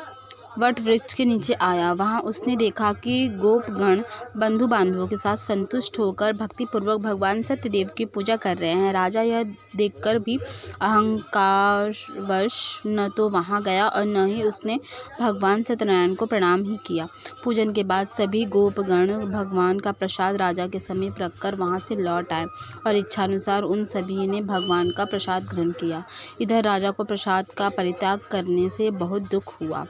वट वृक्ष के नीचे आया। वहां उसने देखा कि गोपगण बंधु बांधवों के साथ संतुष्ट होकर भक्तिपूर्वक भगवान सत्यदेव की पूजा कर रहे हैं। राजा यह देखकर भी अहंकारवश न तो वहां गया और न ही उसने भगवान सत्यनारायण को प्रणाम ही किया। पूजन के बाद सभी गोपगण भगवान का प्रसाद राजा के समीप रखकर वहां से लौट आए और इच्छानुसार उन सभी ने भगवान का प्रसाद ग्रहण किया। इधर राजा को प्रसाद का परित्याग करने से बहुत दुख हुआ।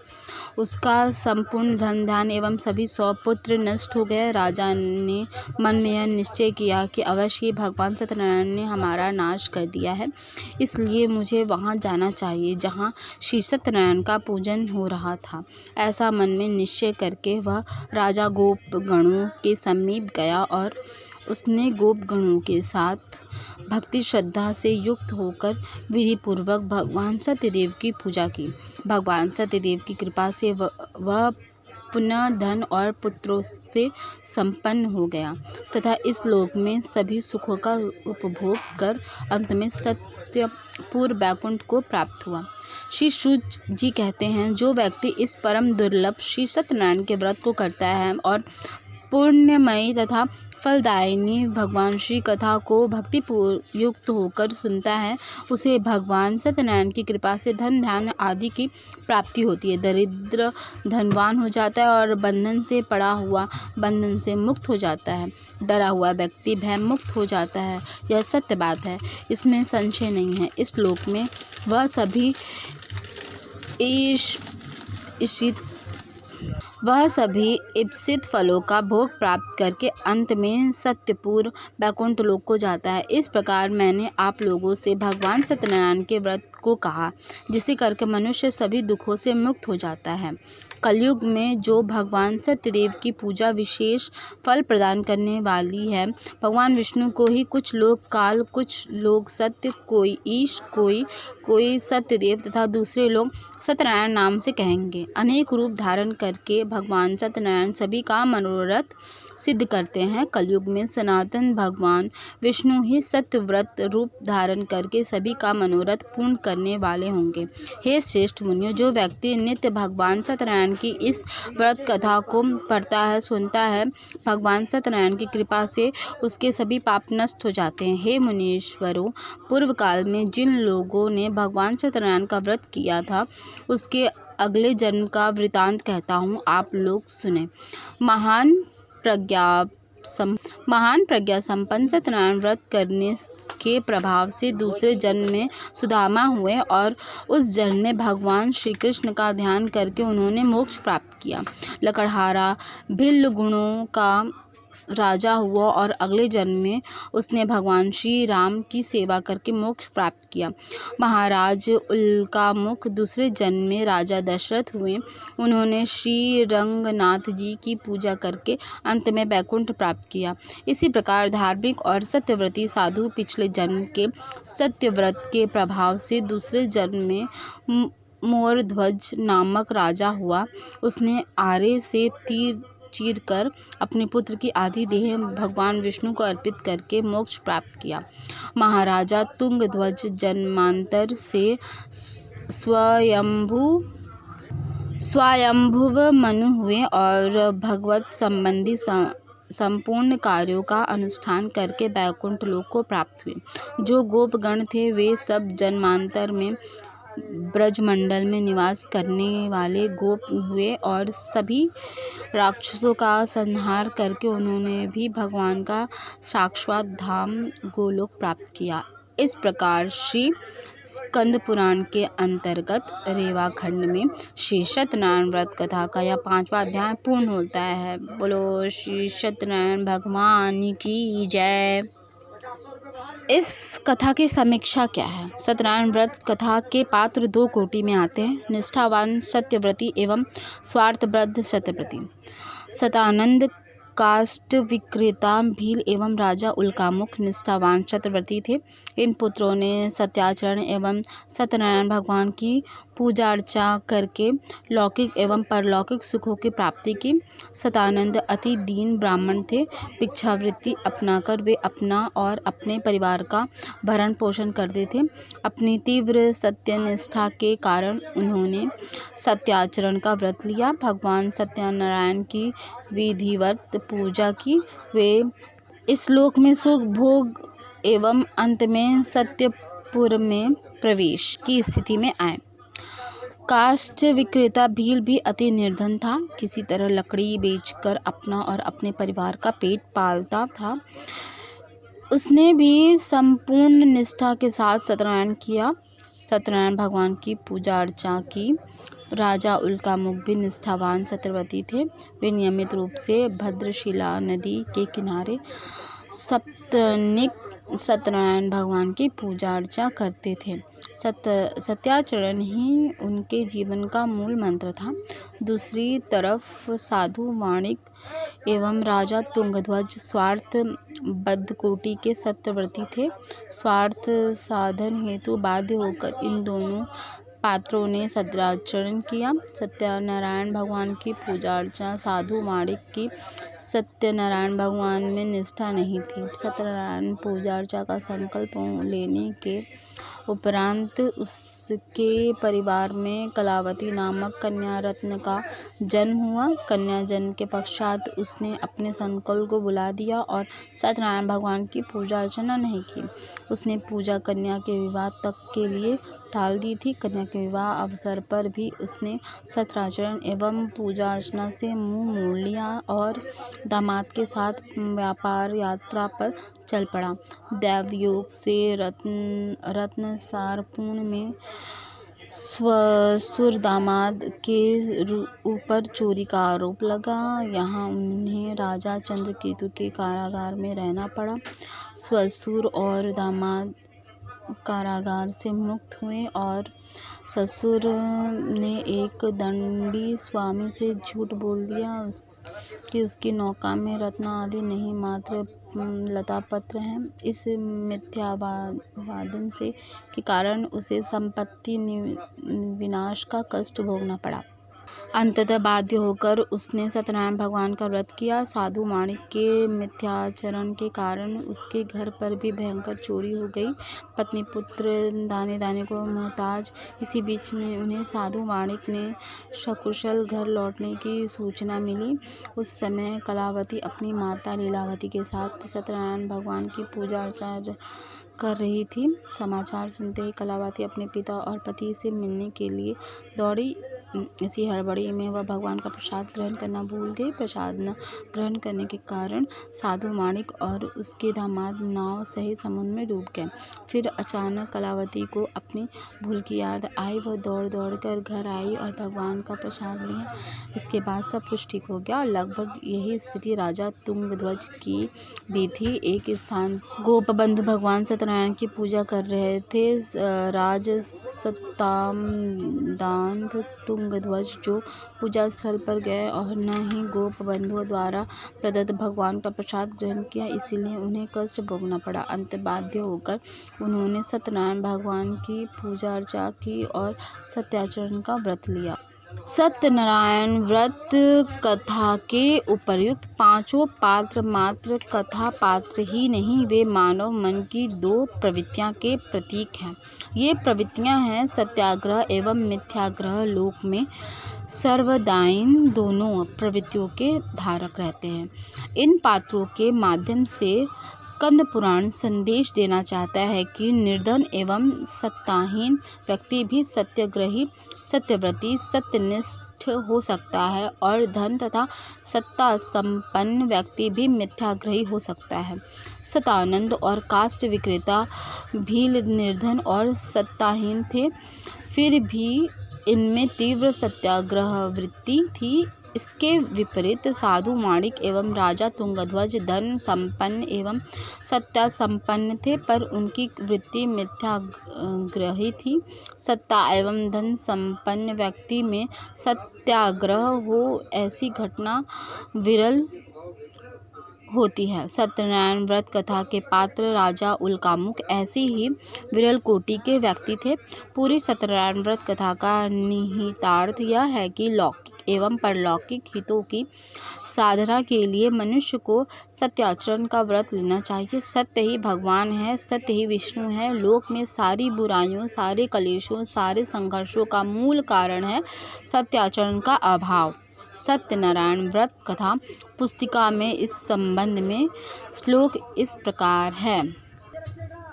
उसका संपूर्ण धन धान्य एवं सभी 100 पुत्र नष्ट हो गए। राजा ने मन में यह निश्चय किया कि अवश्य भगवान सत्यनारायण ने हमारा नाश कर दिया है, इसलिए मुझे वहां जाना चाहिए जहां श्री सत्यनारायण का पूजन हो रहा था। ऐसा मन में निश्चय करके वह राजा गोपगणों के समीप गया और उसने गोपगणों के साथ भक्ति श्रद्धा से युक्त होकर विधि पूर्वक भगवान सत्यदेव की पूजा की। भगवान सत्यदेव की कृपा से वह पुनः धन और पुत्रों से संपन्न हो गया तथा इस लोक में सभी सुखों का उपभोग कर अंत में सत्यपुर बैकुंठ को प्राप्त हुआ। श्री शुक जी कहते हैं, जो व्यक्ति इस परम दुर्लभ श्री सत्यनारायण के व्रत को करता है और पुण्यमयी तथा फलदायिनी भगवान श्री कथा को भक्ति युक्त होकर सुनता है, उसे भगवान सत्यनारायण की कृपा से धन धान्य आदि की प्राप्ति होती है। दरिद्र धनवान हो जाता है और बंधन से पड़ा हुआ बंधन से मुक्त हो जाता है। डरा हुआ व्यक्ति भय मुक्त हो जाता है। यह सत्य बात है, इसमें संशय नहीं है। इस लोक में वह सभी इप्सित फलों का भोग प्राप्त करके अंत में सत्यपुर बैकुंठ लोक को जाता है। इस प्रकार मैंने आप लोगों से भगवान सत्यनारायण के व्रत को कहा, जिसे करके मनुष्य सभी दुखों से मुक्त हो जाता है। कलयुग में जो भगवान सत्यदेव की पूजा विशेष फल प्रदान करने वाली है, भगवान विष्णु को ही कुछ लोग काल, कुछ लोग सत्य, कोई ईश, कोई सत्यदेव तथा दूसरे लोग सत्यनारायण नाम से कहेंगे। अनेक रूप धारण करके भगवान सत्यनारायण सभी का मनोरथ सिद्ध करते हैं। कलयुग में सनातन भगवान विष्णु ही सत्य व्रत रूप धारण करके सभी का मनोरथ पूर्ण करने वाले होंगे। हे श्रेष्ठ मुनियों, जो व्यक्ति नित्य भगवान सत्यनारायण की इस व्रत कथा को पढ़ता है, सुनता है, भगवान सत्यनारायण की कृपा से उसके सभी पाप नष्ट हो जाते हैं। हे मुनीश्वरों, पूर्व काल में जिन लोगों ने भगवान सत्यनारायण का व्रत किया था, उसके अगले जन्म का वृतांत कहता हूँ, आप लोग सुने। महान प्रज्ञा संपन्न सत्यनारायण व्रत करने के प्रभाव से दूसरे जन्म में सुदामा हुए और उस जन्म में भगवान श्री कृष्ण का ध्यान करके उन्होंने मोक्ष प्राप्त किया। लकड़हारा भिल्ल गुणों का राजा हुआ और अगले जन्म में उसने भगवान श्री राम की सेवा करके मोक्ष प्राप्त किया। महाराज उल्कामुख दूसरे जन्म में राजा दशरथ हुए। उन्होंने श्री रंगनाथ जी की पूजा करके अंत में बैकुंठ प्राप्त किया। इसी प्रकार धार्मिक और सत्यव्रती साधु पिछले जन्म के सत्यव्रत के प्रभाव से दूसरे जन्म में मोरध्वज नामक राजा हुआ। उसने आरे से तीर चीर कर अपने पुत्र की आधी देह भगवान विष्णु को अर्पित करके मोक्ष प्राप्त किया। महाराजा तुंगध्वज जन्मांतर से स्वयंभुव मनु हुए और भगवत संबंधी संपूर्ण कार्यों का अनुष्ठान करके बैकुंठ लोक को प्राप्त हुए। जो गोपगण थे, वे सब जन्मांतर में ब्रजमंडल में निवास करने वाले गोप हुए और सभी राक्षसों का संहार करके उन्होंने भी भगवान का शाश्वत धाम गोलोक प्राप्त किया। इस प्रकार श्री स्कंद पुराण के अंतर्गत रेवा खंड में श्री सत्यनारायण व्रत कथा का यह 5वां अध्याय पूर्ण होता है। बोलो श्री सत्यनारायण भगवान की जय। इस कथा की समीक्षा क्या है? सत्यनारायण व्रत कथा के पात्र 2 कोटि में आते हैं, निष्ठावान सत्यव्रती एवं स्वार्थबद्ध सत्यव्रती। सतानंद काष्ठ विक्रेता भील एवं राजा उल्कामुख निष्ठावान सत्यव्रती थे। इन पुत्रों ने सत्याचरण एवं सत्यनारायण भगवान की पूजा अर्चा करके लौकिक एवं परलौकिक सुखों की प्राप्ति की। सतानंद अति दीन ब्राह्मण थे। भिक्षावृत्ति अपनाकर वे अपना और अपने परिवार का भरण पोषण करते थे। अपनी तीव्र सत्यनिष्ठा के कारण उन्होंने सत्याचरण का व्रत लिया। भगवान सत्यनारायण की विधिवत पूजा की। वे इस लोक में सुख भोग एवं अंत में सत्यपुर में प्रवेश की स्थिति में आए। काष्ठ विक्रेता भील भी अति निर्धन था। किसी तरह लकड़ी बेचकर अपना और अपने परिवार का पेट पालता था। उसने भी संपूर्ण निष्ठा के साथ सत्यनारायण किया। सत्यनारायण भगवान की पूजा अर्चा की। राजा उल्कामुख भी निष्ठावान सत्यव्रती थे। वे नियमित रूप से भद्रशिला नदी के किनारे सप्ताहनिक सत्यनारायण भगवान की पूजा अर्चा करते थे। सत्याचरण ही उनके जीवन का मूल मंत्र था। दूसरी तरफ साधु वाणिक एवं राजा तुंगध्वज स्वार्थ बद्ध कोटि के सत्यव्रती थे। स्वार्थ साधन हेतु बाध्य होकर इन दोनों पात्रों ने सत्याचरण किया। सत्यनारायण भगवान की पूजा अर्चा साधु वाणिक की सत्यनारायण भगवान में निष्ठा नहीं थी। सत्यनारायण पूजा अर्चा का संकल्प लेने के उपरांत उसके परिवार में कलावती नामक कन्या रत्न का जन्म हुआ। कन्या जन्म के पश्चात उसने अपने संकुल को बुला दिया और सत्यनारायण भगवान की पूजा अर्चना नहीं की। उसने पूजा कन्या के विवाह तक के लिए टाल दी थी। कन्या के विवाह अवसर पर भी उसने सत्याचरण एवं पूजा अर्चना से मुंह मोड़ लिया और दामाद के साथ व्यापार यात्रा पर चल पड़ा। दैवयोग से रत्नसारपुर में ससुर दामाद के ऊपर चोरी का आरोप लगा। यहाँ उन्हें राजा चंद्रकेतु के कारागार में रहना पड़ा। ससुर और दामाद कारागार से मुक्त हुए और ससुर ने एक दंडी स्वामी से झूठ बोल दिया कि उसकी नौका में रत्न आदि नहीं मात्र लता पत्र हैं। इस मिथ्यावादन से के कारण उसे संपत्ति विनाश का कष्ट भोगना पड़ा। अंततः बाध्य होकर उसने सत्यनारायण भगवान का व्रत किया। साधु वाणिक के मिथ्याचरण के कारण उसके घर पर भी भयंकर चोरी हो गई। पत्नी पुत्र दाने दाने को मोहताज। इसी बीच में उन्हें साधु वाणिक ने सकुशल घर लौटने की सूचना मिली। उस समय कलावती अपनी माता लीलावती के साथ सत्यनारायण भगवान की पूजा अर्चा कर रही थी। समाचार सुनते ही कलावती अपने पिता और पति से मिलने के लिए दौड़ी। इसी हड़बड़ी में वह भगवान का प्रसाद ग्रहण करना भूल गई। प्रसाद न ग्रहण करने के कारण साधु वाणिक और उसके दामाद नाव सहित समुद्र में डूब गए। फिर अचानक कलावती को अपनी भूल की याद आई। वह दौड़ दौड़ कर घर आई और भगवान का प्रसाद लिया। इसके बाद सब कुछ ठीक हो गया। लगभग यही स्थिति राजा तुंगध्वज की भी थी। एक स्थान गोपबंधु भगवान सत्यनारायण की पूजा कर रहे थे। राज सत्तामदांत तुंगध्वज जो पूजा स्थल पर गए और न ही गोप बंधुओं द्वारा प्रदत्त भगवान का प्रसाद ग्रहण किया, इसीलिए उन्हें कष्ट भोगना पड़ा। अंत बाध्य होकर उन्होंने सत्यनारायण भगवान की पूजा अर्चा की और सत्याचरण का व्रत लिया। सत्यनारायण व्रत कथा के उपर्युक्त पांचों पात्र मात्र कथा पात्र ही नहीं, वे मानव मन की दो प्रवृत्तियां के प्रतीक हैं। ये प्रवृत्तियां हैं सत्याग्रह एवं मिथ्याग्रह। लोक में सर्वदायिन दोनों प्रवृत्तियों के धारक रहते हैं। इन पात्रों के माध्यम से स्कंद पुराण संदेश देना चाहता है कि निर्धन एवं सत्ताहीन व्यक्ति भी सत्याग्रही, सत्यव्रती, सत्यनिष्ठ हो सकता है और धन तथा सत्ता संपन्न व्यक्ति भी मिथ्याग्रही हो सकता है। सतानंद और काष्ठ विक्रेता भी निर्धन और सत्ताहीन थे, फिर भी इनमें तीव्र सत्याग्रह वृत्ति थी। इसके विपरीत साधु वाणिक एवं राजा तुंगध्वज धन संपन्न एवं सत्ता संपन्न थे, पर उनकी वृत्ति मिथ्याग्रही थी। सत्ता एवं धन संपन्न व्यक्ति में सत्याग्रह हो, ऐसी घटना विरल होती है। सत्यनारायण व्रत कथा के पात्र राजा उल्कामुख ऐसे ही विरल कोटि के व्यक्ति थे। पूरी सत्यनारायण व्रत कथा का निहितार्थ यह है कि लौकिक एवं परलौकिक हितों की साधना के लिए मनुष्य को सत्याचरण का व्रत लेना चाहिए। सत्य ही भगवान है, सत्य ही विष्णु है। लोक में सारी बुराइयों, सारे कलेशों, सारे संघर्षों का मूल कारण है सत्याचरण का अभाव। सत्यनारायण व्रत कथा पुस्तिका में इस संबंध में श्लोक इस प्रकार है।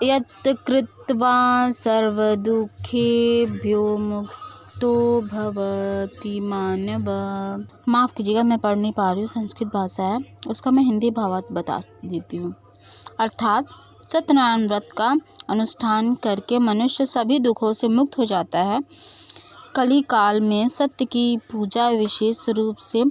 यत् कृत्वा सर्वदुःखेभ्यो मुक्तो भवति मानव। माफ़ कीजिएगा, मैं पढ़ नहीं पा रही हूँ, संस्कृत भाषा है, उसका मैं हिंदी भावार्थ बता देती हूँ। अर्थात सत्यनारायण व्रत का अनुष्ठान करके मनुष्य सभी दुखों से मुक्त हो जाता है। कली काल में सत्य की पूजा विशेष रूप से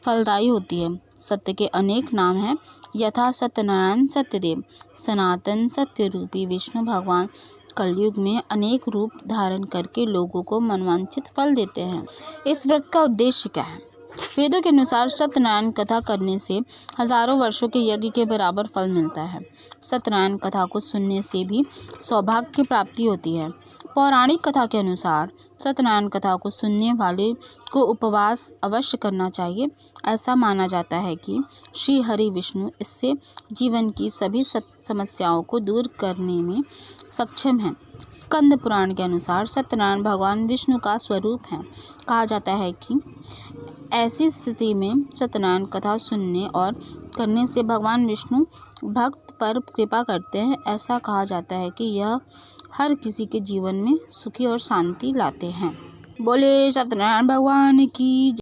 फलदायी होती है। सत्य के अनेक नाम हैं, यथा सत्यनारायण, सत्यदेव, सनातन, सत्य रूपी विष्णु भगवान कलयुग में अनेक रूप धारण करके लोगों को मनवांछित फल देते हैं। इस व्रत का उद्देश्य क्या है? वेदों के अनुसार सत्यनारायण कथा करने से हजारों वर्षों के यज्ञ के बराबर फल मिलता है। सत्यनारायण कथा को सुनने से भी सौभाग्य की प्राप्ति होती है। पौराणिक कथा के अनुसार सत्यनारायण कथा को सुनने वाले को उपवास अवश्य करना चाहिए। ऐसा माना जाता है कि श्री हरि विष्णु इससे जीवन की सभी समस्याओं को दूर करने में सक्षम हैं। स्कंद पुराण के अनुसार सत्यनारायण भगवान विष्णु का स्वरूप है। कहा जाता है कि ऐसी स्थिति में सत्यनारायण कथा सुनने और करने से भगवान विष्णु भक्त पर कृपा करते हैं। ऐसा कहा जाता है कि यह हर किसी के जीवन में सुखी और शांति लाते हैं। बोले सत्यनारायण भगवान की।